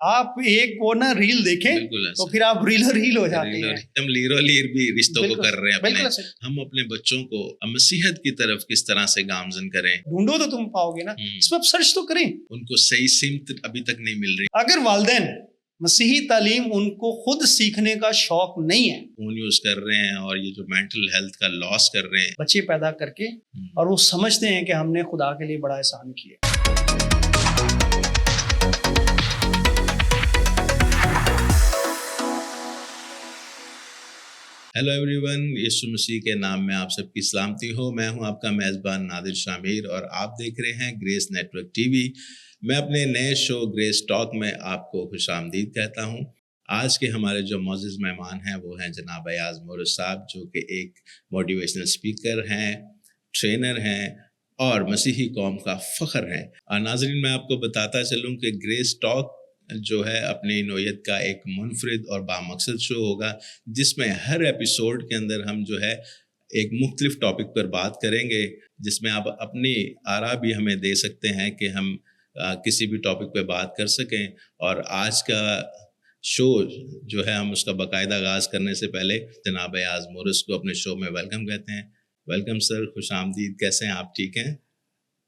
آپ ایک وہ نا ریل دیکھیں تو پھر آپ ریل ہو جاتے ہیں. ہم لیرو بھی رشتوں کو کر رہے ہیں اپنے. ہم اپنے بچوں کو مسیحت کی طرف کس طرح سے گامزن کریں. ڈھونڈو تو تم پاؤ گے نا, اس پر سرچ تو کریں. ان کو صحیح سمت ابھی تک نہیں مل رہی. اگر والدین مسیحی تعلیم ان کو خود سیکھنے کا شوق نہیں ہے, فون یوز کر رہے ہیں اور یہ جو مینٹل ہیلتھ کا لاس کر رہے ہیں بچے پیدا کر کے, اور وہ سمجھتے ہیں کہ ہم نے خدا کے لیے بڑا احسان کیا. ہیلو ایوری ون, یسوع مسیح کے نام میں آپ سب کی سلامتی ہو. میں ہوں آپ کا میزبان نادر شاہ میر اور آپ دیکھ رہے ہیں Grace network T V. میں اپنے نئے شو گریس ٹاک میں آپ کو خوش آمدید کہتا ہوں. آج کے ہمارے جو معزز مہمان ہیں وہ ہیں جناب ایاز مورس صاحب, جو کہ ایک موٹیویشنل اسپیکر ہیں, ٹرینر ہیں اور مسیحی قوم کا فخر ہیں. ناظرین, میں آپ کو بتاتا چلوں کہ گریس ٹاک جو ہے اپنی نوعیت کا ایک منفرد اور بامقصد شو ہوگا, جس میں ہر ایپیسوڈ کے اندر ہم جو ہے ایک مختلف ٹاپک پر بات کریں گے, جس میں آپ اپنی آراء بھی ہمیں دے سکتے ہیں کہ ہم کسی بھی ٹاپک پہ بات کر سکیں. اور آج کا شو جو ہے ہم اس کا باقاعدہ آغاز کرنے سے پہلے جناب ایاز مورس کو اپنے شو میں ویلکم کہتے ہیں. ویلکم سر, خوش آمدید. کیسے ہیں آپ؟ ٹھیک ہیں؟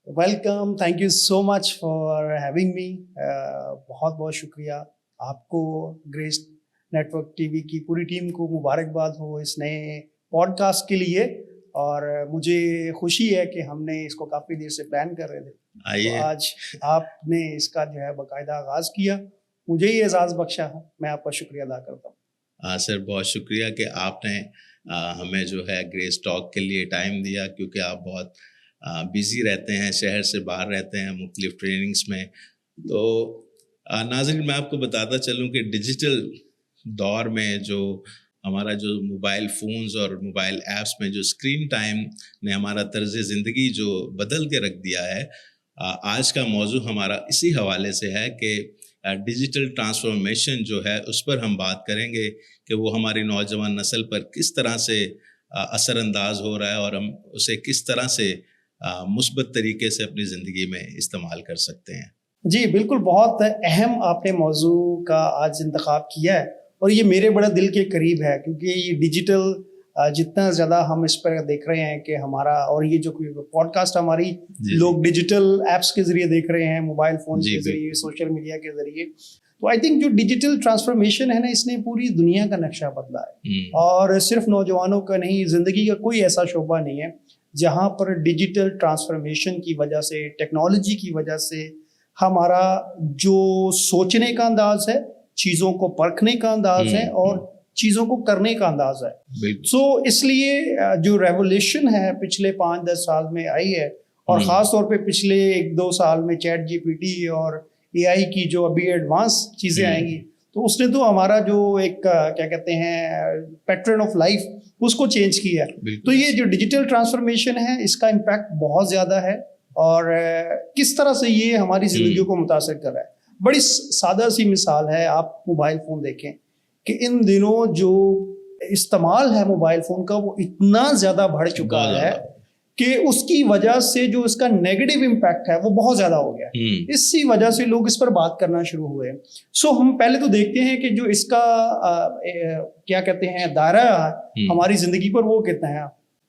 Welcome, thank you so much for having me. بہت بہت شکریہ آپ کو, Grace network T V کی پوری ٹیم کو مبارکباد ہو اس نئے پوڈ کاسٹ کے لیے. اور مجھے خوشی ہے کہ ہم نے اس کو کافی دیر سے پلان کر رہے تھے, تو آج آپ نے اس کا جو ہے باقاعدہ آغاز کیا, مجھے ہی اعزاز بخشا ہے. میں آپ کا شکریہ ادا کرتا ہوں. سر, بہت شکریہ کہ آپ نے ہمیں جو ہے گریس ٹاک کے لیے ٹائم دیا, کیونکہ آپ بہت بیزی رہتے ہیں, شہر سے باہر رہتے ہیں مختلف ٹریننگز میں. تو ناظرین, میں آپ کو بتاتا چلوں کہ ڈیجیٹل دور میں جو ہمارا جو موبائل فونز اور موبائل ایپس میں جو اسکرین ٹائم نے ہمارا طرز زندگی جو بدل کے رکھ دیا ہے, آج کا موضوع ہمارا اسی حوالے سے ہے کہ ڈیجیٹل ٹرانسفارمیشن جو ہے اس پر ہم بات کریں گے کہ وہ ہماری نوجوان نسل پر کس طرح سے اثر انداز ہو رہا ہے اور ہم اسے کس طرح سے مثبت طریقے سے اپنی زندگی میں استعمال کر سکتے ہیں. جی بالکل, بہت اہم آپ نے موضوع کا آج انتخاب کیا ہے, اور یہ میرے بڑا دل کے قریب ہے, کیونکہ یہ ڈیجیٹل جتنا زیادہ ہم اس پر دیکھ رہے ہیں کہ ہمارا, اور یہ جو پوڈ کاسٹ ہماری لوگ ڈیجیٹل ایپس کے ذریعے دیکھ رہے ہیں, موبائل فون کے ذریعے, سوشل میڈیا کے ذریعے, تو آئی تھنک جو ڈیجیٹل ٹرانسفارمیشن ہے نا, اس نے پوری دنیا کا نقشہ بدلا ہے. اور صرف نوجوانوں کا نہیں, زندگی کا کوئی ایسا شعبہ نہیں ہے جہاں پر ڈیجیٹل ٹرانسفارمیشن کی وجہ سے, ٹیکنالوجی کی وجہ سے ہمارا جو سوچنے کا انداز ہے, چیزوں کو پرکھنے کا انداز ہے اور چیزوں کو کرنے کا انداز ہے. سو اس لیے جو ریولیوشن ہے پچھلے 5-10 سال میں آئی ہے, اور خاص طور پہ پچھلے 1-2 سال میں چیٹ جی پی ٹی اور اے آئی کی جو ابھی ایڈوانس چیزیں آئیں گی, تو اس نے تو ہمارا جو ایک کیا کہتے ہیں پیٹرن آف لائف اس کو چینج کیا ہے. تو یہ جو ڈیجیٹل ٹرانسفارمیشن ہے اس کا امپیکٹ بہت زیادہ ہے, اور کس طرح سے یہ ہماری زندگیوں کو متاثر کر رہا ہے. بڑی سادہ سی مثال ہے, آپ موبائل فون دیکھیں کہ ان دنوں جو استعمال ہے موبائل فون کا وہ اتنا زیادہ بڑھ چکا ہے کہ اس کی وجہ سے جو اس کا نیگیٹو امپیکٹ ہے وہ بہت زیادہ ہو گیا ہے. اسی وجہ سے لوگ اس پر بات کرنا شروع ہوئے. سو ہم پہلے تو دیکھتے ہیں کہ جو اس کا کیا کہتے ہیں دائرہ ہماری زندگی پر وہ کتنا ہے.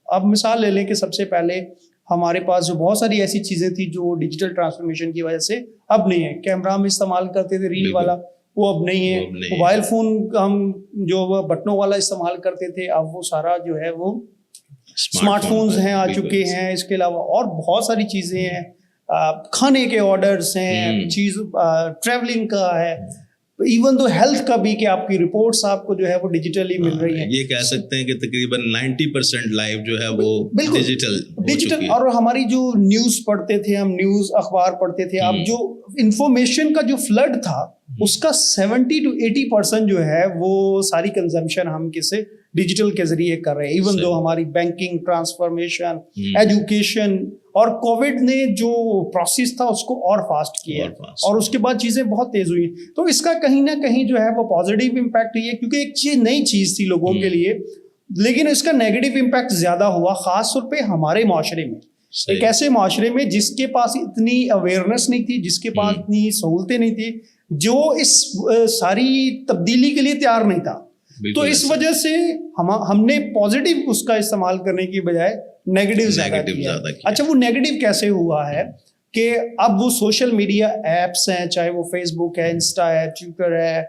اب مثال لے لیں کہ سب سے پہلے ہمارے پاس جو بہت ساری ایسی چیزیں تھیں جو ڈیجیٹل ٹرانسفارمیشن کی وجہ سے اب نہیں ہے. کیمرہ ہم استعمال کرتے تھے ریل والا, وہ اب نہیں ہے. موبائل فون ہم جو بٹنوں والا استعمال کرتے تھے, اب وہ سارا جو ہے وہ اسمارٹ فونز ہیں آ چکے ہیں. اس کے علاوہ اور بہت ساری چیزیں ہیں, کھانے کے آرڈرز ہیں, چیز ٹریولنگ کا ہے, ایون تو ہیلتھ کا بھی, کہ آپ کی رپورٹس آپ کو جو ہے وہ ڈیجیٹلی مل رہی ہیں. یہ کہہ سکتے ہیں کہ تقریباً 90% لائف جو ہے وہ ڈیجیٹل. اور ہماری جو نیوز پڑھتے تھے ہم, نیوز اخبار پڑھتے تھے, اب جو انفارمیشن کا جو فلڈ تھا اس کا 70 to 80% جو ہے وہ ساری کنزمپشن ہم کسے ڈیجیٹل کے ذریعے کر رہے ہیں. ایون دو ہماری بینکنگ ٹرانسفارمیشن, ایجوکیشن, اور کووڈ نے جو پروسیس تھا اس کو اور فاسٹ کیا, اور اس کے بعد چیزیں بہت تیز ہوئی. تو اس کا کہیں نہ کہیں جو ہے وہ پازیٹیو امپیکٹ یہ ہے, کیونکہ ایک چیز نئی چیز تھی لوگوں کے لیے, لیکن اس کا نیگیٹو امپیکٹ زیادہ ہوا, خاص طور پہ ہمارے معاشرے میں. ایک ایسے معاشرے میں جس کے پاس اتنی اویئرنیس نہیں تھی, جس کے پاس اتنی سہولتیں نہیں تھی, جو اس ساری تبدیلی کے لیے تیار نہیں تھا. تو اس وجہ سے ہم نے پازیٹیو اس کا استعمال کرنے کی بجائے نیگیٹو زیادہ کیا. اچھا وہ نیگیٹو کیسے ہوا ہے کہ اب وہ سوشل میڈیا ایپس ہیں, چاہے وہ فیس بک ہے, انسٹا ہے, ٹویٹر ہے,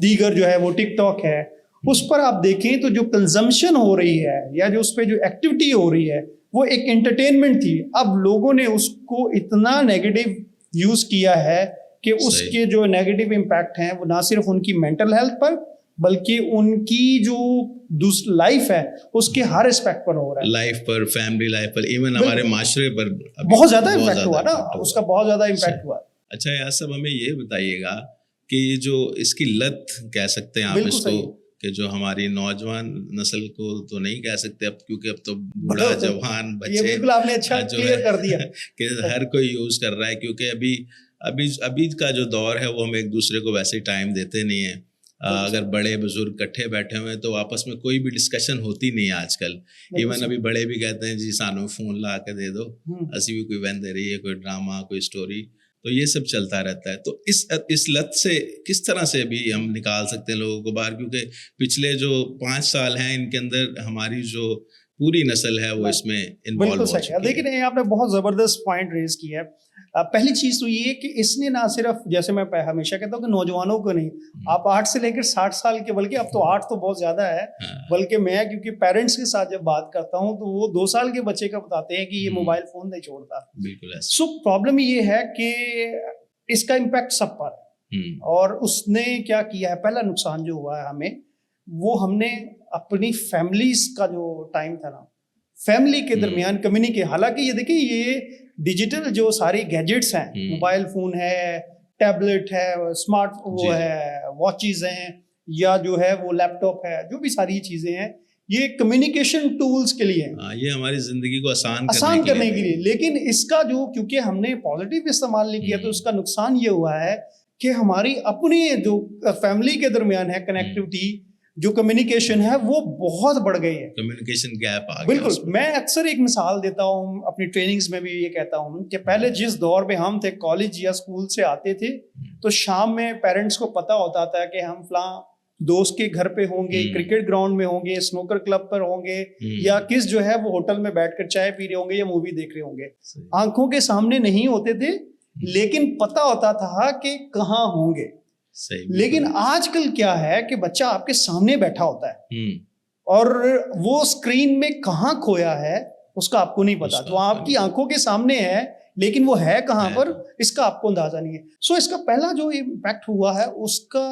دیگر جو ہے وہ ٹک ٹاک ہے, اس پر آپ دیکھیں تو جو کنزمپشن ہو رہی ہے یا جو اس پہ جو ایکٹیویٹی ہو رہی ہے وہ ایک انٹرٹینمنٹ تھی. اب لوگوں نے اس کو اتنا نیگیٹو یوز کیا ہے کہ اس کے جو نیگیٹو امپیکٹ ہیں وہ نہ صرف ان کی مینٹل ہیلتھ پر بلکہ ان کی جو لائف ہے اس کے ہر اسپیکٹ پر ہو رہا ہے, لائف پر, فیملی لائف پر, ایون ہمارے معاشرے پر بہت زیادہ امپیکٹ ہوا نا, اس کا بہت زیادہ امپیکٹ ہوا. اچھا یار صاحب ہمیں یہ بتائیے گا کہ یہ جو اس کی لت کہہ سکتے ہیں آپ اس کو, کہ جو ہماری نوجوان نسل کو تو نہیں کہہ سکتے اب کیونکہ اب تو بوڑھا جوان بچے, بالکل آپ نے اچھا کلیئر کر دیا کہ ہر کوئی یوز کر رہا ہے, کیونکہ ابھی کا جو دور ہے وہ ہم ایک دوسرے کو ویسے ہی ٹائم دیتے نہیں ہیں. اگر بڑے بزرگ کٹھے بیٹھے ہوئے ہیں تو آپس میں کوئی بھی ڈسکشن ہوتی نہیں ہے آج کل. ایون ابھی بڑے بھی کہتے ہیں جی سانو فون لا کے دے دو, اسی بھی کوئی وین دے رہی ہے, کوئی ڈرامہ, کوئی اسٹوری, تو یہ سب چلتا رہتا ہے. تو اس لت سے کس طرح سے بھی ہم نکال سکتے ہیں لوگوں کو باہر, کیونکہ پچھلے جو 5 سال ہیں ان کے اندر ہماری جو پوری نسل ہے وہ اس میں انوالو ہو چکی ہے. لیکن آپ نے بہت زبردست پوائنٹ ریز کیا ہے. پہلی چیز تو یہ ہے کہ اس نے نہ صرف, جیسے میں ہمیشہ کہتا ہوں کہ نوجوانوں کو نہیں, آپ 8 سے لے کر 60 سال کے, بلکہ اب تو 8 تو بہت زیادہ ہے, بلکہ میں کیونکہ پیرنٹس کے ساتھ جب بات کرتا ہوں تو وہ 2 سال کے بچے کا بتاتے ہیں کہ یہ موبائل فون نہیں چھوڑتا. بالکل. سو پرابلم یہ ہے کہ اس کا امپیکٹ سب پر ہے, اور اس نے کیا کیا ہے, پہلا نقصان جو ہوا ہے ہمیں, وہ ہم نے اپنی فیملیز کا جو ٹائم تھا نا, فیملی کے درمیان کمیونیکیشن, حالانکہ یہ دیکھیں یہ ڈیجیٹل جو ساری گیجٹس ہیں, موبائل فون ہے, ٹیبلٹ ہے, اسمارٹ وہ ہے, واچز ہیں, یا جو ہے وہ لیپ ٹاپ ہے, جو بھی ساری چیزیں ہیں یہ کمیونیکیشن ٹولز کے لیے ہیں, یہ ہماری زندگی کو آسان کرنے کے لیے. لیکن اس کا جو کیونکہ ہم نے پازیٹیو استعمال نہیں کیا تو اس کا نقصان یہ ہوا ہے کہ ہماری اپنی جو فیملی کے درمیان ہے کنیکٹیوٹی, جو کمیونیکیشن ہے وہ بہت بڑھ گئی ہے, کمیونیکیشن گیپ آ گیا. بالکل. میں اکثر ایک مثال دیتا ہوں اپنی ٹریننگز میں بھی, یہ کہتا ہوں کہ پہلے جس دور میں ہم تھے, کالج یا اسکول سے آتے تھے تو شام میں پیرنٹس کو پتا ہوتا تھا کہ ہم فلاں دوست کے گھر پہ ہوں گے, کرکٹ گراؤنڈ میں ہوں گے, سنوکر کلب پر ہوں گے, یا کس جو ہے وہ ہوٹل میں بیٹھ کر چائے پی رہے ہوں گے یا مووی دیکھ رہے ہوں گے. آنکھوں کے سامنے نہیں ہوتے تھے لیکن پتا ہوتا تھا کہ کہاں ہوں گے. لیکن آج کل کیا ہے کہ بچہ آپ کے سامنے بیٹھا ہوتا ہے اور وہ اسکرین میں کہاں کھویا ہے اس کا آپ کو نہیں پتا. تو آپ کی آنکھوں کے سامنے ہے لیکن وہ ہے کہاں پر اس کا آپ کو اندازہ نہیں ہے. سو اس کا پہلا جو امپیکٹ ہوا ہے, اس کا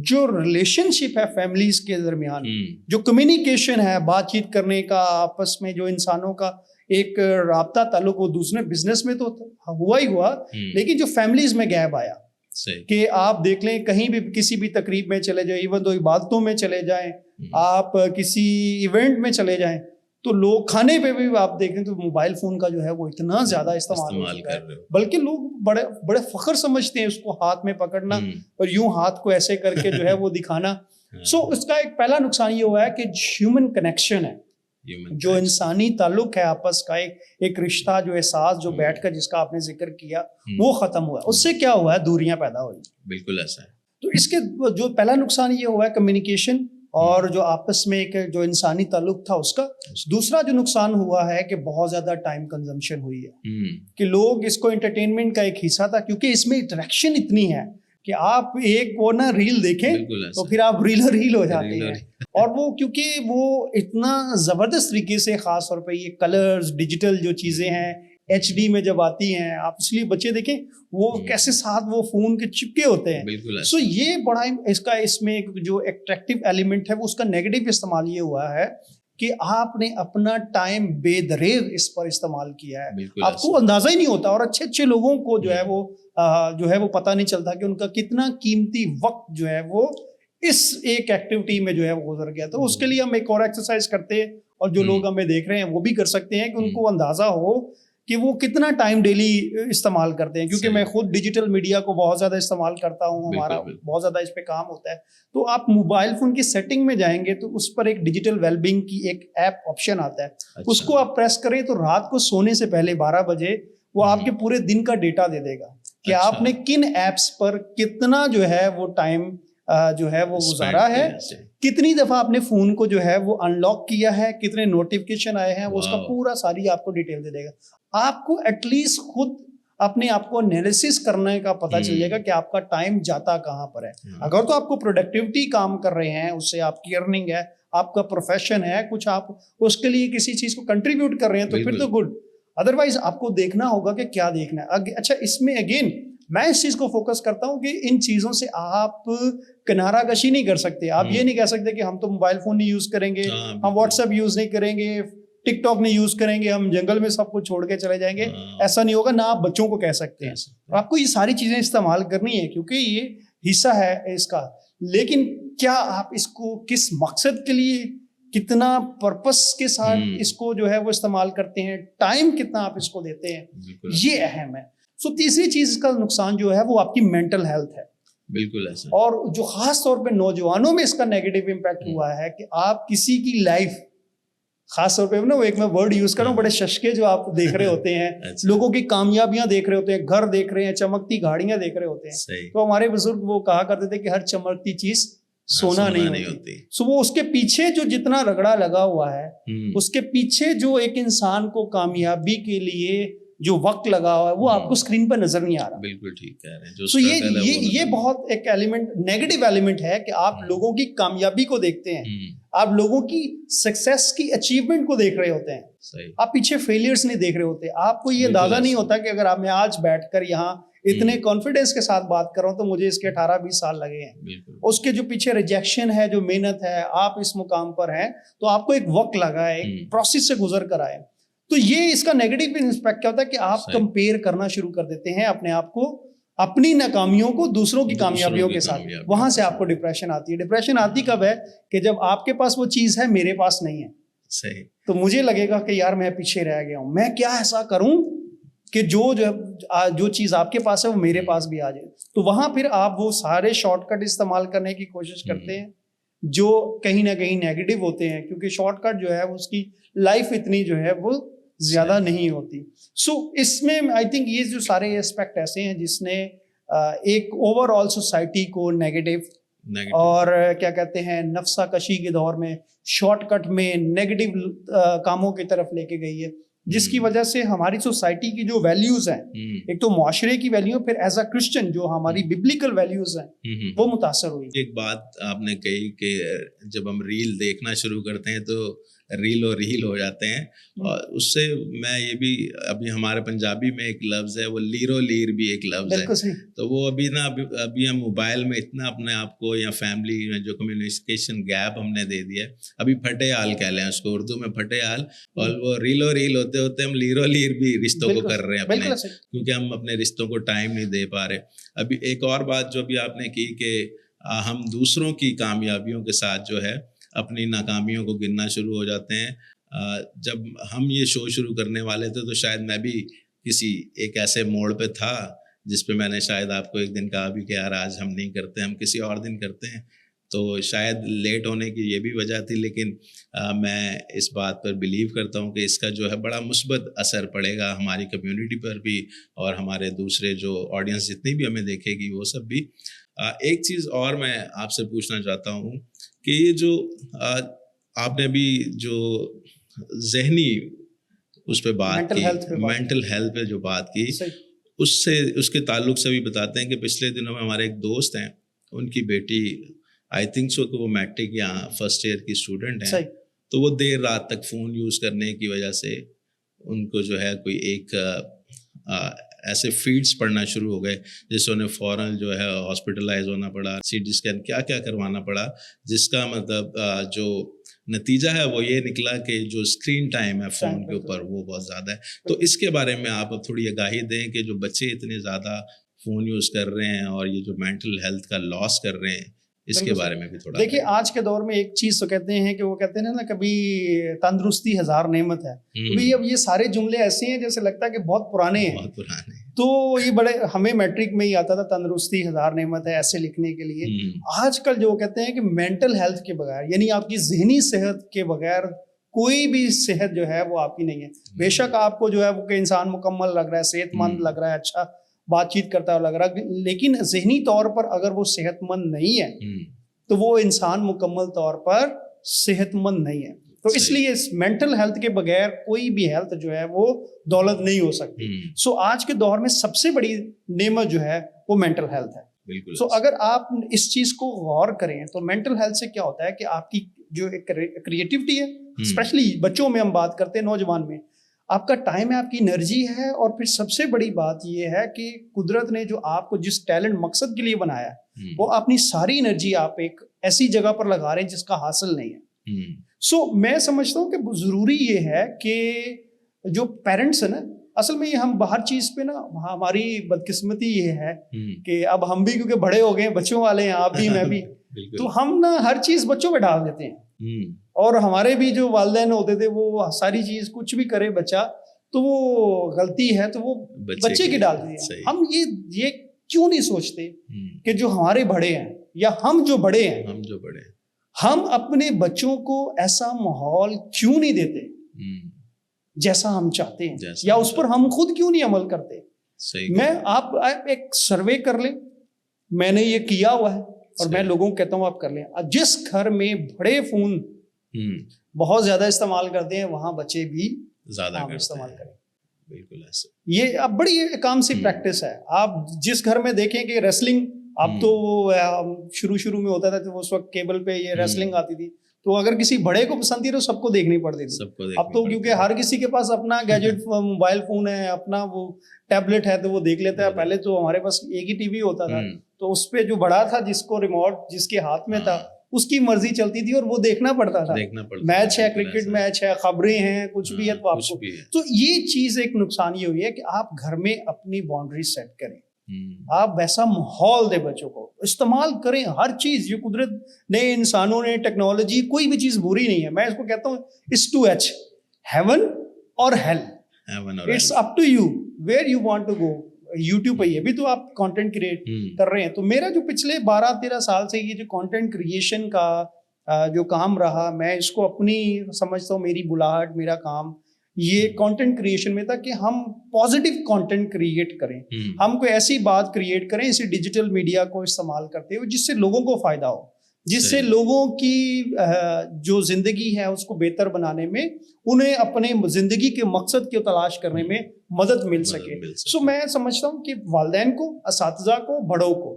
جو ریلیشن شپ ہے فیملیز کے درمیان, جو کمیونیکیشن ہے, بات چیت کرنے کا, آپس میں جو انسانوں کا ایک رابطہ تعلق, وہ دوسرے بزنس میں تو ہوا ہی ہوا, لیکن جو فیملیز میں گیپ آیا کہ آپ دیکھ لیں کہیں بھی کسی بھی تقریب میں چلے جائیں, ایون تو عبادتوں میں چلے جائیں, آپ کسی ایونٹ میں چلے جائیں, تو لوگ کھانے پہ بھی آپ دیکھیں تو موبائل فون کا جو ہے وہ اتنا زیادہ استعمال کر رہے ہیں, بلکہ لوگ بڑے فخر سمجھتے ہیں اس کو ہاتھ میں پکڑنا اور یوں ہاتھ کو ایسے کر کے جو ہے وہ دکھانا. سو اس کا ایک پہلا نقصان یہ ہوا ہے کہ ہیومن کنیکشن ہے, جو انسانی تعلق ہے آپس کا, ایک رشتہ, جو احساس, جو بیٹھ کر جس کا آپ نے ذکر کیا, وہ ختم ہوا. اس سے کیا ہوا ہے, دوریاں پیدا ہوئی. بالکل ایسا ہے. تو اس کے جو پہلا نقصان یہ ہوا ہے کمیونیکیشن اور جو آپس میں ایک جو انسانی تعلق تھا اس کا. دوسرا جو نقصان ہوا ہے کہ بہت زیادہ ٹائم کنزمپشن ہوئی ہے, کہ لوگ اس کو انٹرٹینمنٹ کا ایک حصہ تھا, کیونکہ اس میں انٹریکشن اتنی ہے کہ آپ ایک وہ نا ریل دیکھیں تو پھر آپ ریل ہو جاتے ہیں, اور وہ کیونکہ وہ اتنا زبردست طریقے سے, خاص طور پہ یہ کلرز, ڈیجیٹل جو چیزیں ہیں, ایچ ڈی میں جب آتی ہیں آپ, اس لیے بچے دیکھیں وہ کیسے ساتھ وہ فون کے چپکے ہوتے ہیں. سو یہ بڑا اس میں جو اٹریکٹیو ایلیمنٹ ہے وہ اس کا نیگیٹو استعمال یہ ہوا ہے کہ آپ نے اپنا ٹائم بے دریغ اس پر استعمال کیا ہے, آپ کو اندازہ ہی نہیں ہوتا, اور اچھے اچھے لوگوں کو جو ہے وہ پتہ نہیں چلتا کہ ان کا کتنا قیمتی وقت جو ہے وہ اس ایک ایکٹیویٹی میں جو ہے وہ گزر گیا. تو اس کے لیے ہم ایک اور ایکسرسائز کرتے ہیں, اور جو لوگ ہمیں دیکھ رہے ہیں وہ بھی کر سکتے ہیں کہ ان کو اندازہ ہو کہ وہ کتنا ٹائم ڈیلی استعمال کرتے ہیں, کیونکہ میں خود ڈیجیٹل میڈیا کو بہت زیادہ استعمال کرتا ہوں, ہمارا بہت زیادہ اس پہ کام ہوتا ہے. تو آپ موبائل فون کی سیٹنگ میں جائیں گے تو اس پر ایک ڈیجیٹل ویل بینگ کی ایک ایپ آپشن آتا ہے, اس کو آپ پریس کریں تو رات کو سونے سے پہلے 12 بجے وہ آپ کے پورے دن کا ڈیٹا دے دے گا کہ آپ نے کن ایپس پر کتنا جو ہے وہ ٹائم جو ہے وہ گزارا ہے, کتنی دفعہ آپ نے فون کو جو ہے وہ ان لاک کیا ہے, کتنے نوٹیفکیشن آئے ہیں, وہ اس کا پورا ساری آپ کو ڈیٹیل دے دے گا. آپ کو ایٹ لیسٹ خود اپنے آپ کو انالیسس کرنے کا پتہ چل جائے گا کہ آپ کا ٹائم جاتا کہاں پر ہے. اگر تو آپ کو پروڈکٹیوٹی کام کر رہے ہیں, اس سے آپ کی ارننگ ہے, آپ کا پروفیشن ہے, کچھ آپ اس کے لیے کسی چیز کو کنٹریبیوٹ کر رر ہیں, تو پھر تو گڈ. ادروائز آپ کو دیکھنا ہوگا کہ کیا دیکھنا ہے. اچھا, اس میں اگین میں اس چیز کو فوکس کرتا ہوں کہ ان چیزوں سے آپ کنارہ کشی نہیں کر سکتے. آپ یہ نہیں کہہ سکتے کہ ہم تو موبائل فون نہیں یوز کریں گے, ہم واٹس ایپ یوز نہیں کریں گے, ٹک ٹاک نہیں یوز کریں گے, ہم جنگل میں سب کچھ چھوڑ کے چلے جائیں گے. ایسا نہیں ہوگا, نہ آپ بچوں کو کہہ سکتے ہیں. آپ کو یہ ساری چیزیں استعمال کرنی ہے کیونکہ یہ حصہ ہے اس کا. لیکن کیا آپ اس کو کس مقصد کے لیے, کتنا پرپس کے ساتھ اس کو جو ہے وہ استعمال کرتے ہیں, ٹائم کتنا آپ اس کو دیتے ہیں, یہ اہم ہے. سو تیسری چیز کا نقصان جو ہے وہ آپ کی مینٹل ہیلتھ ہے. بالکل ایسا. اور جو خاص طور پہ نوجوانوں میں اس کا نیگیٹو امپیکٹ ہوا ہے کہ آپ کسی کی لائف, خاص طور پہ نا وہ ایک میں ورڈ یوز کر رہا ہوں, بڑے ششکے جو آپ دیکھ رہے ہوتے ہیں, لوگوں کی کامیابیاں دیکھ رہے ہوتے ہیں, گھر دیکھ رہے ہیں, چمکتی گاڑیاں دیکھ رہے ہوتے ہیں. تو ہمارے بزرگ وہ کہا کرتے تھے کہ ہر چمکتی چیز سونا نہیں ہوتی. سو وہ اس کے پیچھے جو جتنا رگڑا لگا ہوا ہے, اس کے پیچھے جو ایک انسان کو کامیابی کے لیے جو وقت لگا ہوا ہے, وہ آپ کو اسکرین پر نظر نہیں آ رہا. بالکل ٹھیک کہہ رہے ہیں. تو یہ بہت ایک ایلیمنٹ, نیگیٹو ایلیمنٹ ہے کہ آپ لوگوں کی کامیابی کو دیکھتے ہیں, آپ لوگوں کی سکسیس کی اچیومنٹ کو دیکھ رہے ہوتے ہیں, آپ پیچھے فیلئرز نہیں دیکھ رہے ہوتے. آپ کو یہ اندازہ نہیں ہوتا کہ اگر آپ میں آج بیٹھ کر یہاں اتنے کانفیڈنس کے ساتھ بات کر رہا ہوں تو مجھے اس کے 18-20 سال لگے ہیں. اس کے جو پیچھے ریجیکشن ہے, جو محنت ہے, آپ اس مقام پر ہیں تو آپ کو ایک وقت لگا ہے, ایک پروسیس سے گزر کر آئے. تو یہ اس کا نیگیٹو اسپیکٹ کیا ہوتا ہے کہ آپ کمپیئر کرنا شروع کر دیتے ہیں اپنے آپ کو, اپنی ناکامیوں کو دوسروں کی کامیابیوں کے ساتھ. وہاں سے آپ کو ڈپریشن آتی ہے. ڈپریشن آتی کب ہے کہ جب آپ کے پاس وہ چیز ہے, میرے پاس نہیں ہے. صحیح. تو مجھے لگے گا کہ یار میں پیچھے رہ گیا ہوں, میں کیا ایسا کروں کہ جو چیز آپ کے پاس ہے وہ میرے پاس بھی آ جائے. تو وہاں پھر آپ وہ سارے شارٹ کٹ استعمال کرنے کی کوشش کرتے ہیں جو کہیں نہ کہیں نیگیٹو ہوتے ہیں, کیونکہ شارٹ کٹ جو ہے اس کی لائف اتنی جو ہے وہ زیادہ نہیں ہوتی. سو اس میں آئی تھنک یہ جو سارے اسپیکٹ ایسے ہیں جس نے ایک اوور آل سوسائٹی کو نیگیٹو اور کیا کہتے ہیں نفسہ کشی کے دور میں شارٹ کٹ میں نیگیٹو کاموں کی طرف لے کے گئی ہے, جس کی وجہ سے ہماری سوسائٹی کی جو ویلیوز ہیں, ایک تو معاشرے کی ویلیو, پھر ایز اے کرسچن جو ہماری ببلیکل ویلیوز ہیں وہ متاثر ہوئی. ایک بات آپ نے کہی کہ جب ہم ریل دیکھنا شروع کرتے ہیں تو ریل ہو جاتے ہیں, اور اس سے میں یہ بھی, ابھی ہمارے پنجابی میں ایک لفظ ہے, وہ لیرو لیر بھی ایک لفظ ہے. تو وہ ابھی ہم موبائل میں اتنا اپنے آپ کو, یا فیملی میں جو کمیونیکیشن گیپ ہم نے دے دیا ہے, ابھی پھٹے حال کہہ لیں اس کو اردو میں, پھٹے حال, اور وہ ریل ہوتے ہوتے ہم لیرو لیر بھی رشتوں کو کر رہے ہیں اپنے, کیونکہ ہم اپنے رشتوں کو ٹائم نہیں دے پا رہے. ابھی ایک اور بات جو بھی آپ نے کی کہ ہم دوسروں کی کامیابیوں کے ساتھ جو ہے اپنی ناکامیوں کو گننا شروع ہو جاتے ہیں. جب ہم یہ شو شروع کرنے والے تھے تو شاید میں بھی کسی ایک ایسے موڑ پہ تھا جس پہ میں نے شاید آپ کو ایک دن کہا بھی کہ یار آج ہم نہیں کرتے, ہم کسی اور دن کرتے ہیں. تو شاید لیٹ ہونے کی یہ بھی وجہ تھی, لیکن میں اس بات پر بلیو کرتا ہوں کہ اس کا جو ہے بڑا مثبت اثر پڑے گا ہماری کمیونٹی پر بھی, اور ہمارے دوسرے جو آڈینس جتنی بھی ہمیں دیکھے گی وہ سب بھی. ایک چیز اور میں آپ سے پوچھنا چاہتا ہوں کہ یہ جو آپ نے بھی جو ذہنی اس پہ بات کی, مینٹل ہیلتھ پہ جو بات کی, اس کے تعلق سے بھی بتاتے ہیں کہ پچھلے دنوں میں ہمارے ایک دوست ہیں, ان کی بیٹی آئی تھنک سو کہ وہ میٹرک یا فرسٹ ایئر کی اسٹوڈنٹ ہیں, تو وہ دیر رات تک فون یوز کرنے کی وجہ سے ان کو جو ہے کوئی ایک ایسے فیڈس پڑنا شروع ہو گئے جس سے انہیں فوراً جو ہے ہاسپٹلائز ہونا پڑا, سی ٹی اسکین کیا کیا کروانا پڑا, جس کا مطلب جو نتیجہ ہے وہ یہ نکلا کہ جو اسکرین ٹائم ہے فون کے اوپر وہ بہت زیادہ ہے. تو اس کے بارے میں آپ اب تھوڑی آگاہی دیں کہ جو بچے اتنے زیادہ فون یوز کر رہے ہیں اور یہ جو مینٹل ہیلتھ کا لاس کر رہے ہیں, اس کے بارے میں بھی تھوڑا. دیکھیے آج کے دور میں ایک چیز تو کہتے ہیں کہ وہ کہتے ہیں نا کبھی تندرستی ہزار نعمت ہے. اب یہ سارے جملے ایسے ہیں جیسے لگتا ہے کہ بہت پرانے ہیں, بہت پرانے. تو یہ بڑے, ہمیں میٹرک میں ہی آتا تھا تندرستی ہزار نعمت ہے ایسے لکھنے کے لیے. آج کل جو کہتے ہیں کہ مینٹل ہیلتھ کے بغیر, یعنی آپ کی ذہنی صحت کے بغیر کوئی بھی صحت جو ہے وہ آپ کی نہیں ہے. بے شک آپ کو جو ہے وہ کہ انسان مکمل لگ رہا ہے, صحت مند لگ رہا ہے, اچھا بات چیت کرتا ہے لگ رہا، لیکن ذہنی طور پر اگر وہ صحت مند نہیں ہے تو وہ انسان مکمل طور پر صحت مند نہیں ہے. تو اس لیے اس مینٹل ہیلتھ کے بغیر کوئی بھی ہیلتھ جو ہے وہ دولت نہیں ہو سکتی. سو آج کے دور میں سب سے بڑی نعمت جو ہے وہ مینٹل ہیلتھ ہے. سو اگر آپ اس چیز کو غور کریں تو مینٹل ہیلتھ سے کیا ہوتا ہے کہ آپ کی جو ایک کریٹیوٹی ہے، اسپیشلی بچوں میں ہم بات کرتے ہیں، نوجوان میں آپ کا ٹائم ہے، آپ کی انرجی ہے، اور پھر سب سے بڑی بات یہ ہے کہ قدرت نے جو آپ کو جس ٹیلنٹ مقصد کے لیے بنایا ہے وہ اپنی ساری انرجی آپ ایک ایسی جگہ پر لگا رہے ہیں جس کا حاصل نہیں ہے. سو میں سمجھتا ہوں کہ ضروری یہ ہے کہ جو پیرنٹس ہیں نا، اصل میں یہ ہم ہر چیز پہ نا ہماری بدقسمتی یہ ہے کہ اب ہم بھی کیونکہ بڑے ہو گئے ہیں، بچوں والے ہیں، آپ بھی میں بھی، تو ہم نا ہر چیز بچوں پہ ڈال دیتے ہیں. اور ہمارے بھی جو والدین ہوتے تھے وہ ساری چیز کچھ بھی کرے بچہ تو وہ غلطی ہے تو وہ بچے کی ڈال دیتے ہیں. ہم یہ کیوں نہیں سوچتے کہ جو ہمارے بڑے ہیں یا ہم جو بڑے ہیں ہم اپنے بچوں کو ایسا ماحول کیوں نہیں دیتے جیسا ہم چاہتے ہیں، یا اس پر ہم خود کیوں نہیں عمل کرتے. میں آپ ایک سروے کر لیں، میں نے یہ کیا ہوا ہے اور میں لوگوں کو کہتا ہوں آپ کر لیں. جس گھر میں بڑے فون بہت زیادہ استعمال کرتے ہیں وہاں بچے بھی زیادہ استعمال کریں. بالکل ایسا یہ اب بڑی کام سی پریکٹس ہے. آپ جس گھر میں دیکھیں کہ ریسلنگ، اب تو شروع میں ہوتا تھا تو اس وقت کیبل پہ یہ ریسلنگ آتی تھی، تو اگر کسی بڑے کو پسند تھی تو سب کو دیکھنی پڑتی تھی. اب تو کیونکہ ہر کسی کے پاس اپنا گیجٹ موبائل فون ہے، اپنا وہ ٹیبلٹ ہے تو وہ دیکھ لیتا ہے. پہلے تو ہمارے پاس ایک ہی ٹی وی ہوتا تھا تو اس پہ جو بڑا تھا جس کو ریموٹ جس کے ہاتھ میں تھا اس کی مرضی چلتی تھی اور وہ دیکھنا پڑتا تھا. میچ ہے، کرکٹ میچ ہے، خبریں ہیں، کچھ بھی ہے تو آپ کو. تو یہ چیز ایک نقصان یہ ہوئی ہے کہ آپ گھر میں اپنی باؤنڈری سیٹ کریں، آپ ویسا ماحول دیں بچوں کو، استعمال کریں ہر چیز. جو قدرت نے، انسانوں نے، ٹیکنالوجی، کوئی بھی چیز بری نہیں ہے. میں اس کو کہتا ہوں it's 2H، heaven اور hell. It's up to you where you want to go. YouTube پہ ہی ابھی تو آپ کانٹینٹ کریٹ کر رہے ہیں. تو میرا جو پچھلے 12-13 سال سے یہ جو کانٹینٹ کریشن کا جو کام رہا، میں اس کو اپنی سمجھتا ہوں میری بلاہٹ، میرا کام یہ کانٹینٹ کریشن میں تھا کہ ہم پازیٹیو کانٹینٹ کریٹ کریں. ہم کوئی ایسی بات کریٹ کریں اسی ڈیجیٹل میڈیا کو استعمال کرتے ہوئے جس سے لوگوں کو فائدہ ہو، جس سے لوگوں کی جو زندگی ہے اس کو بہتر بنانے میں، انہیں اپنے زندگی کے مقصد کی تلاش کرنے میں مدد مل سکے. سو میں سمجھتا ہوں کہ والدین کو، اساتذہ کو، بڑوں کو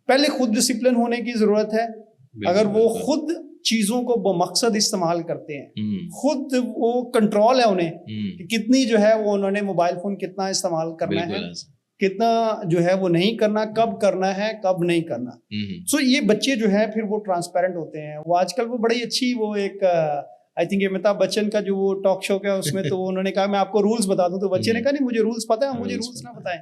پہلے خود ڈسپلن ہونے کی ضرورت ہے. اگر وہ خود چیزوں کو بمقصد استعمال کرتے ہیں، خود وہ کنٹرول ہے انہیں کہ کتنی جو ہے وہ انہوں نے موبائل فون کتنا استعمال کرنا ہے، کتنا جو ہے وہ نہیں کرنا، کب کرنا ہے، کب نہیں کرنا. سو یہ بچے جو ہے پھر وہ ٹرانسپیرنٹ ہوتے ہیں. وہ آج کل وہ بڑی اچھی وہ ایک آئی تھنک امیتابھ بچن کا جو وہ ٹاک شو ہے اس میں تو انہوں نے کہا میں آپ کو رولز بتا دوں، تو بچے نے کہا نہیں مجھے رولز پتہ ہے، مجھے رولز نہ بتائیں.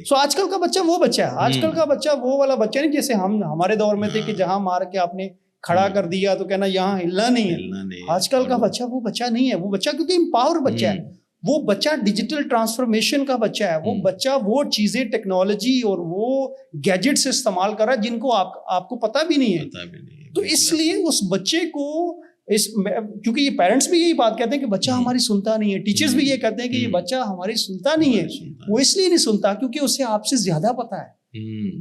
سو آج کل کا بچہ وہ بچہ ہے، آج کل کا بچہ وہ والا بچہ نہیں جیسے ہمارے دور میں تھے کہ جہاں مار کے آپ نے کھڑا کر دیا تو کہنا یہاں ہلنا نہیں ہے. آج کل کا بچہ وہ بچہ نہیں ہے. وہ بچہ کیونکہ امپاور بچہ ہے، وہ بچہ ڈیجیٹل ٹرانسفارمیشن کا بچہ ہے. وہ بچہ وہ چیزیں ٹیکنالوجی اور وہ گیجٹ سے استعمال کر رہا ہے جن کو آپ کو پتہ بھی نہیں ہے. تو اس لیے اس بچے کو کیونکہ یہ پیرنٹس بھی یہی بات کہتے ہیں کہ بچہ ہماری سنتا نہیں ہے، ٹیچرز بھی یہ کہتے ہیں کہ یہ بچہ ہماری سنتا نہیں ہے. وہ اس لیے نہیں سنتا کیونکہ اسے آپ سے زیادہ پتہ ہے،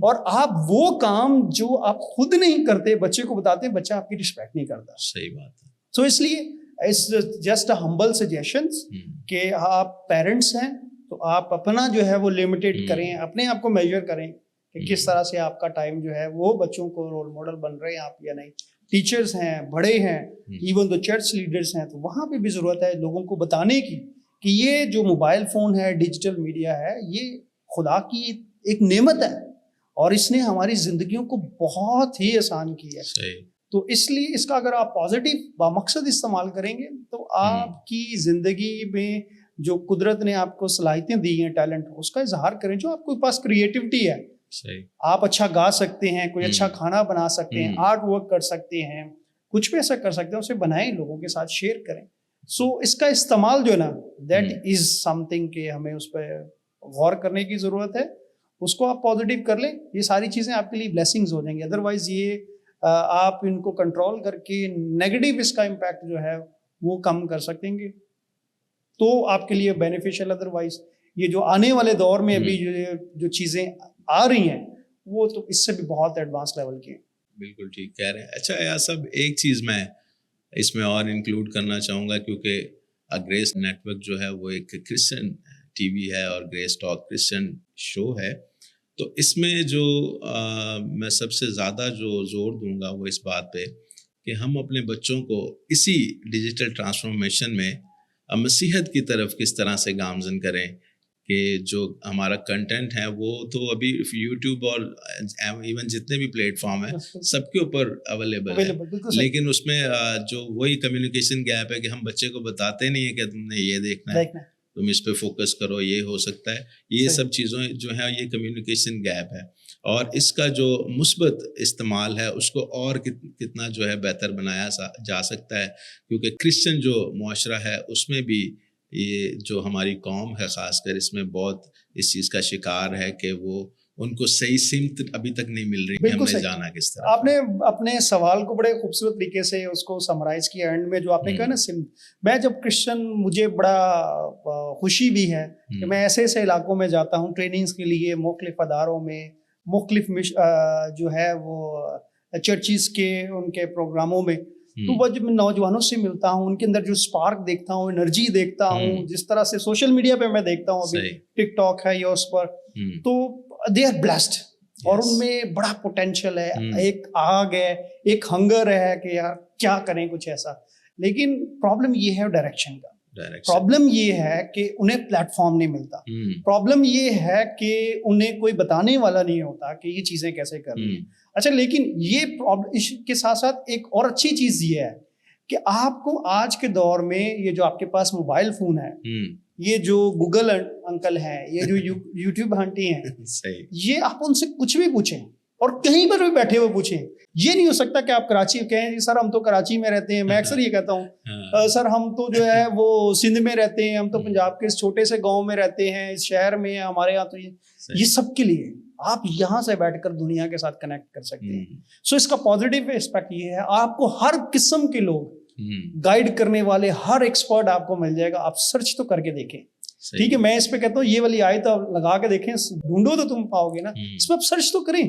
اور آپ وہ کام جو آپ خود نہیں کرتے بچے کو بتاتے ہیں، بچہ آپ کی رسپیکٹ نہیں کرتا. صحیح بات ہے. تو اس لیے جسٹ اے ہمبل سجیشنز کہ آپ پیرنٹس ہیں تو آپ اپنا جو ہے وہ لمیٹیڈ کریں، اپنے آپ کو میجر کریں کہ کس طرح سے آپ کا ٹائم جو ہے وہ بچوں کو رول ماڈل بن رہے ہیں آپ یا نہیں. ٹیچرز ہیں، بڑے ہیں، ایون دو چرچ لیڈرز ہیں، تو وہاں پہ بھی ضرورت ہے لوگوں کو بتانے کی کہ یہ جو موبائل فون ہے، ڈیجیٹل میڈیا ہے، یہ خدا کی ایک نعمت ہے اور اس نے ہماری زندگیوں کو بہت ہی آسان کی ہے. تو اس لیے اس کا اگر آپ پازیٹیو بامقصد استعمال کریں گے تو آپ کی زندگی میں جو قدرت نے آپ کو صلاحیتیں دی ہیں، ٹیلنٹ، اس کا اظہار کریں. جو آپ کے پاس کریٹیوٹی ہے، آپ اچھا گا سکتے ہیں، کوئی اچھا کھانا بنا سکتے ہیں، آرٹ ورک کر سکتے ہیں، کچھ بھی ایسا کر سکتے ہیں، اسے بنائیں، لوگوں کے ساتھ شیئر کریں. سو اس کا استعمال جو ہے نا، دیٹ از سم تھنگ کہ ہمیں اس پہ غور کرنے کی ضرورت ہے. اس کو آپ پازیٹیو کر لیں، یہ ساری چیزیں آپ کے لیے بلیسنگز ہو جائیں گی. ادروائز یہ آپ ان کو کنٹرول کر کے نیگیٹو اس کا امپیکٹ جو ہے وہ کم کر سکیں گے تو آپ کے لیے بینیفیشل. ادروائز یہ جو آنے والے دور میں ابھی جو چیزیں آ رہی ہیں وہ تو اس سے بھی بہت ایڈوانس لیول کی ہیں. بالکل ٹھیک کہہ رہے ہیں. اچھا ایاز صاحب ایک چیز میں اس میں اور انکلوڈ کرنا چاہوں گا، کیونکہ گریس نیٹ ورک جو ہے وہ ایک کرسچن ٹی وی ہے اور گریس ٹاک کرسچن شو ہے، تو اس میں جو میں سب سے زیادہ جو زور دوں گا وہ اس بات پہ کہ ہم اپنے بچوں کو اسی ڈیجیٹل ٹرانسفارمیشن میں مسیحت کی طرف کس طرح سے گامزن کریں کہ جو ہمارا کنٹینٹ ہے وہ تو ابھی یوٹیوب اور ایون جتنے بھی پلیٹ فارم ہیں سب کے اوپر اویلیبل ہے، لیکن اس میں جو وہی کمیونیکیشن گیپ ہے کہ ہم بچے کو بتاتے نہیں ہیں کہ تم نے یہ دیکھنا ہے، تم اس پہ فوکس کرو، یہ ہو سکتا ہے. یہ سب چیزوں جو ہے یہ کمیونیکیشن گیپ ہے، اور اس کا جو مثبت استعمال ہے اس کو اور کتنا جو ہے بہتر بنایا جا سکتا ہے، کیونکہ کرسچن جو معاشرہ ہے اس میں بھی یہ جو ہماری قوم ہے خاص کر اس میں بہت اس چیز کا شکار ہے کہ وہ ان کو صحیح سمت ابھی تک نہیں مل رہی کہ ہم نے جانا کس طرح. آپ نے اپنے سوال کو بڑے خوبصورت طریقے سے اس کو سمرائز کیا اینڈ میں جو آپ نے کہا نا سمت. میں جب کرسچن مجھے بڑا خوشی بھی ہے کہ میں ایسے ایسے علاقوں میں جاتا ہوں ٹریننگز کے لیے، مختلف اداروں میں، مختلف جو ہے وہ چرچز کے ان کے پروگراموں میں، تو وہ جب میں نوجوانوں سے ملتا ہوں ان کے اندر جو اسپارک دیکھتا ہوں، انرجی دیکھتا ہوں، جس طرح سے سوشل میڈیا پہ میں دیکھتا ہوں ابھی ٹک ٹاک ہے یا اس پر، تو دے آر بلیسڈ اور ان میں بڑا پوٹینشیل ہے، ایک آگ ہے، ایک ہنگر ہے کہ یار کیا کریں کچھ ایسا. لیکن پرابلم یہ ہے ڈائریکشن کا، پرابلم یہ ہے کہ انہیں پلیٹ فارم نہیں ملتا، پرابلم یہ ہے کہ انہیں کوئی بتانے والا نہیں ہوتا کہ یہ چیزیں کیسے کرنی ہیں. اچھا لیکن یہ اس کے ساتھ ساتھ ایک اور اچھی چیز یہ ہے کہ آپ کو آج کے دور میں یہ جو آپ کے پاس موبائل فون ہے، یہ جو گوگل انکل ہیں، یہ جو یوٹیوب آنٹی ہیں، یہ آپ ان سے کچھ بھی پوچھیں اور کہیں پر بھی بیٹھے ہوئے پوچھیں. یہ نہیں ہو سکتا کہ آپ کراچی کہیں سر ہم تو کراچی میں رہتے ہیں. میں اکثر یہ کہتا ہوں سر ہم تو جو ہے وہ سندھ میں رہتے ہیں، ہم تو پنجاب کے اس چھوٹے سے گاؤں میں رہتے ہیں، اس شہر میں ہمارے یہاں تو یہ سب کے لیے آپ یہاں سے بیٹھ کر دنیا کے ساتھ کنیکٹ کر سکتے ہیں. سو اس کا پازیٹیو اسپیکٹ یہ ہے آپ کو ہر قسم کے لوگ گائیڈ کرنے والے، ہر ایکسپرٹ آپ کو مل جائے گا. آپ سرچ تو کر کے دیکھیں، ٹھیک ہے. میں اس پہ کہتا ہوں یہ والی آیت لگا کے دیکھیں، ڈھونڈو تو تم پاؤ گے نا. اس پہ آپ سرچ تو کریں،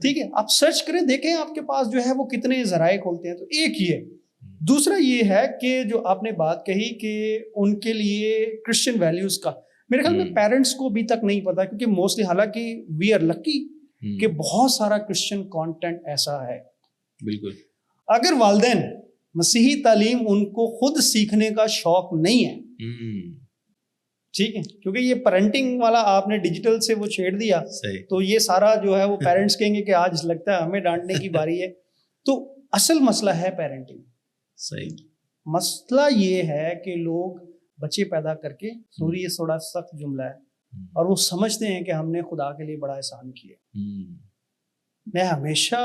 ٹھیک ہے. آپ سرچ کریں، دیکھیں آپ کے پاس جو ہے وہ کتنے ذرائع کھولتے ہیں. تو ایک یہ دوسرا یہ ہے کہ جو آپ نے بات کہی کہ ان کے لیے کرسچن ویلیوز کا، میرے خیال میں پیرنٹس کو ابھی تک نہیں پتا، کیونکہ موسٹلی حالانکہ وی آر لکی کہ بہت سارا کرسچن کانٹینٹ ایسا ہے. بالکل اگر والدین مسیحی تعلیم ان کو خود سیکھنے کا شوق نہیں ہے، ٹھیک ہے، کیونکہ یہ پیرنٹنگ والا آپ نے ڈیجیٹل سے وہ چھیڑ دیا تو یہ سارا جو ہے وہ پیرنٹس کہیں گے کہ آج لگتا ہے ہمیں ڈانٹنے کی باری ہے. تو اصل مسئلہ ہے پیرنٹنگ. صحیح مسئلہ یہ ہے کہ لوگ بچے پیدا کر کے، سوری یہ تھوڑا سخت جملہ ہے، اور وہ سمجھتے ہیں کہ ہم نے خدا کے لیے بڑا احسان کیا. میں ہمیشہ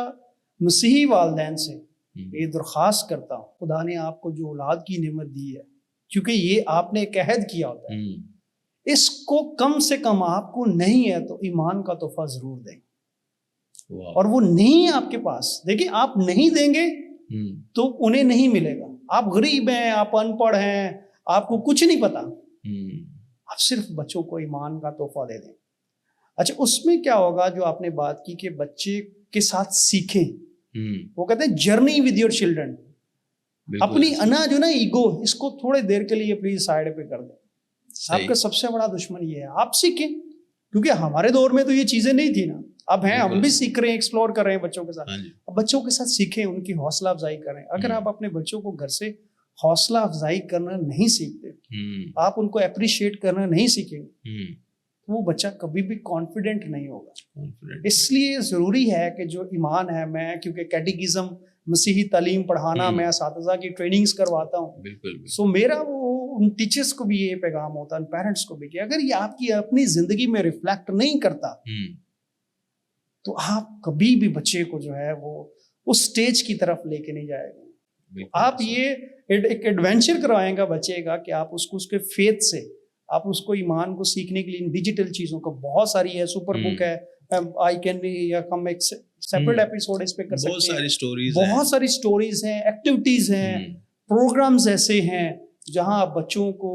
مسیحی والدین سے یہ درخواست کرتا ہوں، خدا نے آپ کو جو اولاد کی نعمت دی ہے، کیونکہ یہ آپ نے ایک عہد کیا ہوتا ہے، اس کو کم سے کم آپ کو نہیں ہے تو ایمان کا تحفہ ضرور دیں. اور وہ نہیں ہے آپ کے پاس، دیکھیں آپ نہیں دیں گے تو انہیں نہیں ملے گا. آپ غریب ہیں، آپ ان پڑھ ہیں، آپ کو کچھ نہیں پتا، آپ صرف بچوں کو ایمان کا تحفہ دے دیں. اچھا اس میں کیا ہوگا جو آپ نے بات کی کہ بچے کے ساتھ سیکھیں، وہ کہتے ہیں جرنی ود یور چلڈرن. اپنی انا جو نا ایگو، اس کو تھوڑے دیر کے لیے پلیز سائڈ پہ کر دیں. آپ کا سب سے بڑا دشمن یہ ہے. آپ سیکھیں، کیونکہ ہمارے دور میں تو یہ چیزیں نہیں تھی نا، اب ہیں، ہم بھی سیکھ رہے ہیں، ایکسپلور کر رہے ہیں بچوں کے ساتھ. اب بچوں کے ساتھ سیکھیں، ان کی حوصلہ افزائی کریں. اگر آپ اپنے بچوں کو گھر سے حوصلہ افزائی کرنا نہیں سیکھتے، آپ ان کو اپریشیٹ کرنا نہیں سیکھیں گے، تو وہ بچہ کبھی بھی کانفیڈنٹ نہیں ہوگا. اس لیے ضروری ہے کہ جو ایمان ہے، میں کیونکہ کیٹیکزم مسیحی تعلیم پڑھانا، میں اساتذہ کی ٹریننگز کرواتا ہوں، سو میرا وہ ان ٹیچرس کو بھی یہ پیغام ہوتا ہے، ان پیرنٹس کو بھی، کہ اگر یہ آپ کی اپنی زندگی میں ریفلیکٹ نہیں کرتا تو آپ کبھی بھی بچے کو جو ہے وہ اس سٹیج کی طرف لے کے نہیں جائے گا. آپ یہ ایک ایڈونچر کروائیں گا بچے کا کہ آپ اس کو اس کے فیتھ سے، آپ اس کو ایمان کو سیکھنے کے لیے ان ڈیجیٹل چیزوں کا بہت ساری ہے، سپر بک ہے، آئی کین، یا ہم ایک سیپریٹ ایپیسوڈ اس پہ کر سکتے ہیں. بہت ساری سٹوریز ہیں، ایکٹیویٹیز ہیں، پروگرامز ایسے ہیں جہاں آپ بچوں کو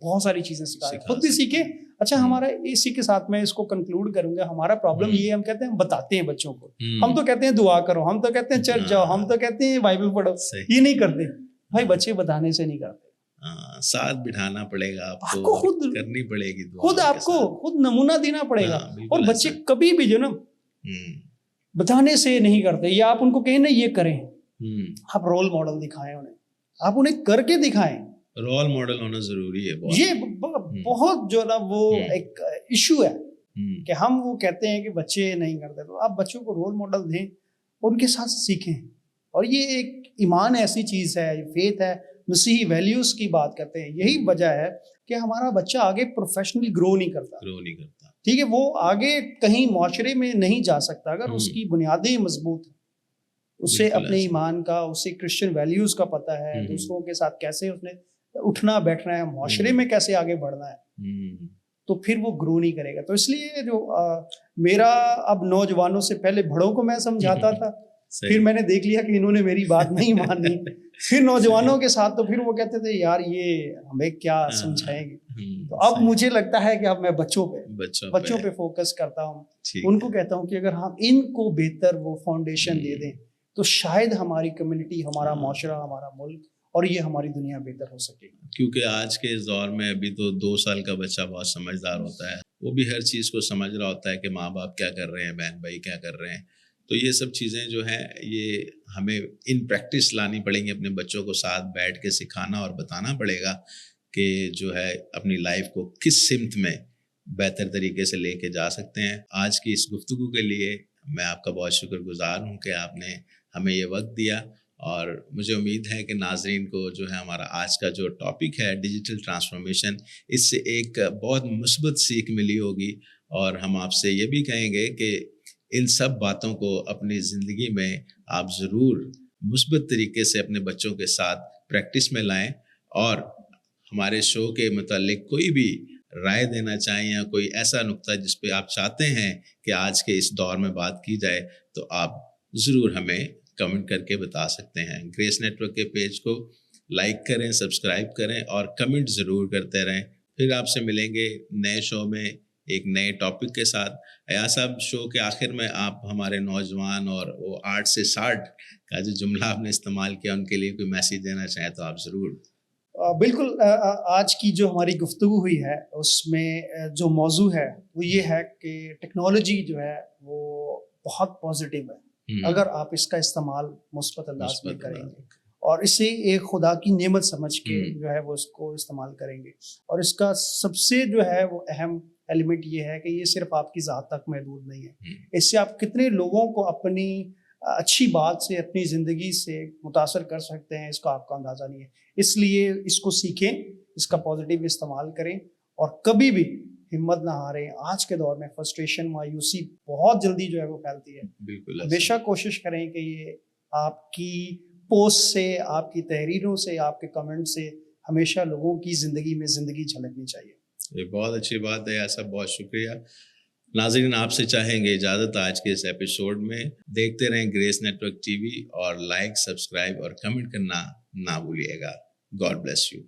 بہت ساری چیزیں سکھائیں. خود بھی سیکھیں، اچھا ہمارا اسی کے ساتھ میں اس کو کنکلوڈ کروں گا, ہمارا پرابلم یہ ہے, ہم کہتے ہیں ہم بتاتے ہیں بچوں کو, ہم تو کہتے ہیں دعا کرو, ہم تو کہتے ہیں چرچ جاؤ, ہم تو کہتے ہیں بائبل پڑھو, یہ نہیں کرتے بھائی. بچے بتانے سے نہیں کرتے, ساتھ بٹھانا پڑے گا آپ کو, خود کرنی پڑے گی, خود آپ کو خود نمونہ دینا پڑے گا. اور بچے کبھی بھی جو نا بتانے سے نہیں کرتے, یا آپ ان کو کہیں نا یہ کریں, آپ رول ماڈل دکھائیں انہیں, آپ انہیں کر کے دکھائیں. رول ماڈل ہونا ضروری ہے, یہ بہت جو نا وہ ایک ایشو ہے کہ ہم وہ کہتے ہیں کہ بچے نہیں کرتے, تو آپ بچوں کو رول ماڈل دیں, ان کے ساتھ سیکھیں. اور یہ ایک ایمان ایسی چیز ہے, فیتھ ہے, مسیحی ویلیوز کی بات کرتے ہیں. یہی وجہ ہے کہ ہمارا بچہ آگے پروفیشنلی گرو نہیں کرتا, ٹھیک ہے, وہ آگے کہیں معاشرے میں نہیں جا سکتا اگر اس کی بنیادیں مضبوط ہیں, اسے اپنے ایمان کا, اسے کرسچن ویلیوز کا پتہ ہے, دوسروں کے ساتھ کیسے اس نے اٹھنا بیٹھنا ہے, معاشرے میں کیسے آگے بڑھنا ہے, تو پھر وہ گرو نہیں کرے گا. تو اس لیے جو میرا اب نوجوانوں سے پہلے بڑوں کو میں سمجھاتا تھا, پھر میں نے دیکھ لیا کہ انہوں نے میری بات نہیں مانی, پھر نوجوانوں کے ساتھ تو پھر وہ کہتے تھے یار یہ ہمیں کیا سمجھائیں گے. تو اب مجھے لگتا ہے کہ اب میں بچوں پہ فوکس کرتا ہوں, ان کو کہتا ہوں کہ اگر ہم ان کو بہتر وہ فاؤنڈیشن دے دیں تو شاید ہماری کمیونٹی, ہمارا معاشرہ, ہمارا ملک اور یہ ہماری دنیا بہتر ہو سکے گی. کیونکہ آج کے اس دور میں ابھی تو 2 سال کا بچہ بہت سمجھدار ہوتا ہے, وہ بھی ہر چیز کو سمجھ رہا ہوتا ہے کہ ماں باپ کیا کر رہے ہیں, بہن بھائی کیا کر رہے ہیں. تو یہ سب چیزیں جو ہیں یہ ہمیں ان پریکٹس لانی پڑیں گی, اپنے بچوں کو ساتھ بیٹھ کے سکھانا اور بتانا پڑے گا کہ جو ہے اپنی لائف کو کس سمت میں بہتر طریقے سے لے کے جا سکتے ہیں. آج کی اس گفتگو کے لیے میں آپ کا بہت شکر گزار ہوں کہ آپ نے ہمیں یہ وقت دیا, اور مجھے امید ہے کہ ناظرین کو جو ہے ہمارا آج کا جو ٹاپک ہے ڈیجیٹل ٹرانسفارمیشن, اس سے ایک بہت مثبت سیکھ ملی ہوگی. اور ہم آپ سے یہ بھی کہیں گے کہ ان سب باتوں کو اپنی زندگی میں آپ ضرور مثبت طریقے سے اپنے بچوں کے ساتھ پریکٹس میں لائیں. اور ہمارے شو کے متعلق کوئی بھی رائے دینا چاہیں یا کوئی ایسا نقطہ جس پہ آپ چاہتے ہیں کہ آج کے اس دور میں بات کی جائے, تو آپ ضرور ہمیں کمنٹ کر کے بتا سکتے ہیں. گریس نیٹ ورک کے پیج کو لائک کریں, سبسکرائب کریں اور کمنٹ ضرور کرتے رہیں. پھر آپ سے ملیں گے نئے شو میں ایک نئے ٹاپک کے ساتھ. ایاز صاحب, شو کے آخر میں آپ ہمارے نوجوان اور وہ 8 سے 60 کا جو جملہ آپ نے استعمال کیا, ان کے لیے کوئی میسیج دینا چاہیں تو آپ ضرور. بالکل, آج کی جو ہماری گفتگو ہوئی ہے اس میں جو موضوع ہے وہ یہ ہے کہ ٹیکنالوجی جو ہے وہ بہت پازیٹیو ہے اگر آپ اس کا استعمال مثبت انداز میں کریں گے, اور اسے ایک خدا کی نعمت سمجھ کے جو ہے وہ اس کو استعمال کریں گے. اور اس کا سب سے جو ہے وہ اہم ایلیمنٹ یہ ہے کہ یہ صرف آپ کی ذات تک محدود نہیں ہے, اس سے آپ کتنے لوگوں کو اپنی اچھی بات سے, اپنی زندگی سے متاثر کر سکتے ہیں, اس کا آپ کا اندازہ نہیں ہے. اس لیے اس کو سیکھیں, اس کا پازیٹیو استعمال کریں, اور کبھی بھی ہمت نہ ہاریں. آج کے دور میں فرسٹریشن, مایوسی بہت جلدی جو ہے وہ پھیلتی ہے. بالکل, ہمیشہ کوشش کریں کہ یہ آپ کی پوسٹ سے, آپ کی تحریروں سے, آپ کے کمنٹ سے ہمیشہ لوگوں کی زندگی میں زندگی جھلکنی چاہیے. یہ بہت اچھی بات ہے ایسا, بہت شکریہ. ناظرین, آپ سے چاہیں گے اجازت آج کے اس ایپیسوڈ میں. دیکھتے رہیں Grace network T V, اور لائک, سبسکرائب اور کمنٹ کرنا نہ بھولیے گا. God bless you.